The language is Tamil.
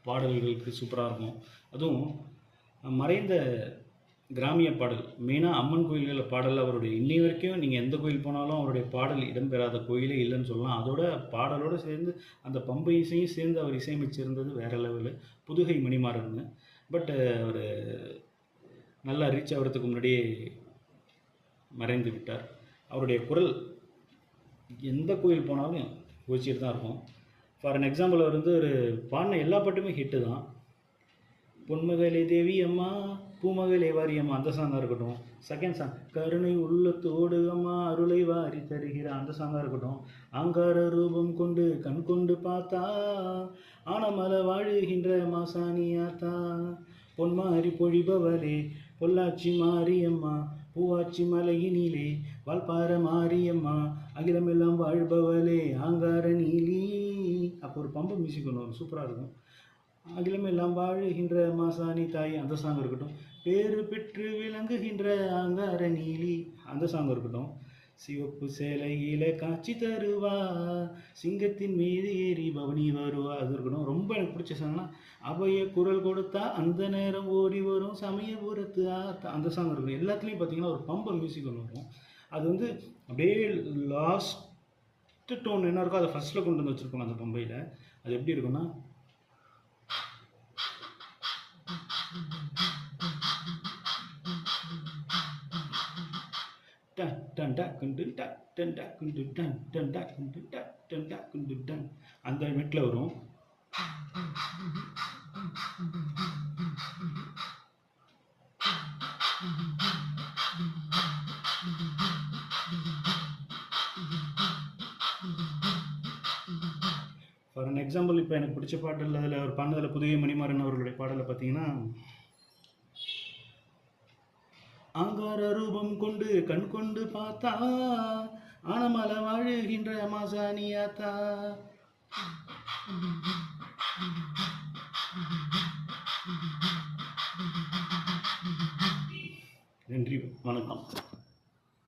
பாடல்களுக்கு சூப்பராக இருக்கும். அதுவும் மறைந்த கிராமிய பாடல் மெயினாக அம்மன் கோயில்களில் பாடல் அவருடைய இன்னை வரைக்கும் நீங்கள் எந்த கோயில் போனாலும் அவருடைய பாடல் இடம்பெறாத கோயிலே இல்லைன்னு சொல்லலாம். அதோட பாடலோடு சேர்ந்து அந்த பம்பை இசையும் சேர்ந்து அவர் இசையமைச்சிருந்தது வேறு லெவலு. புதுகை மணிமாறன்னு. பட் அவர் நல்லா ரீச் ஆகிறதுக்கு முன்னாடியே மறைந்து விட்டார். அவருடைய குரல் எந்த கோயில் போனாலும் ஒழிச்சிட்டு தான் இருக்கும். ஃபார் அன் எக்ஸாம்பிள் அவர் வந்து ஒரு பாடின எல்லா பாட்டுமே ஹிட்டு தான். பொன்மகளே தேவி அம்மா பூமகளே வாரி அம்மா அந்த சாங்காக இருக்கட்டும். செகண்ட் சாங் கருணை உள்ளத்தோடு அம்மா அருளை வாரி தருகிற அந்த சாங்காக இருக்கட்டும். ஆங்கார ரூபம் கொண்டு கண் கொண்டு பார்த்தா ஆனமலை வாழுகின்ற மாசாணியாத்தா பொன்மாரி பொழிபவளே பொள்ளாச்சி மாரியம்மா பூவாச்சி மலையினிலே வால்பார மாரியம்மா அகிலமெல்லாம் வாழ்பவளே ஆங்கார நீலி. அப்போ ஒரு பம்பு மியூசிக் ஒன்று வரும், சூப்பராக இருக்கும். அகிலமெல்லாம் வாழுகின்ற மாசாணி தாய் அந்த சாங் இருக்கட்டும். பேரு பெற்று விளங்குகின்ற ஆங்கார நீலி அந்த சாங் இருக்கட்டும். சிவப்பு சேலையில காட்சி தருவா சிங்கத்தின் மீது ஏறி பவனி வருவா அது இருக்கட்டும். ரொம்ப எனக்கு பிடிச்ச சாங்னா அவைய குரல் கொடுத்தா அந்த நேரம் ஓடி வரும் சமயபுரத்து ஆத்தா அந்த சாங் இருக்கட்டும். எல்லாத்துலேயும் பார்த்தீங்கன்னா ஒரு பம்பை மியூசிக் ஒன்று வரும். அது வந்து அப்படியே லாஸ்ட் டோன் என்ன இருக்கோ அதை ஃபஸ்ட்டில் கொண்டு வந்து வச்சுருப்பாங்க அந்த பம்பையில். அது எப்படி இருக்குன்னா அந்த மெட்டில் வரும். ஃபார் அன் எக்ஸாம்பிள் இப்போ எனக்கு பிடிச்ச பாடல் அதில் அவர் பாடினதில் புதுகை மணிமாறன் அவர்களுடைய பாடலை பார்த்தீங்கன்னா ஆங்கார ரூபம் கொண்டு கண் கொண்டு பார்த்தா ஆனமலை வாழுகின்ற மாசாணியாத்தா. நன்றி, வணக்கம்.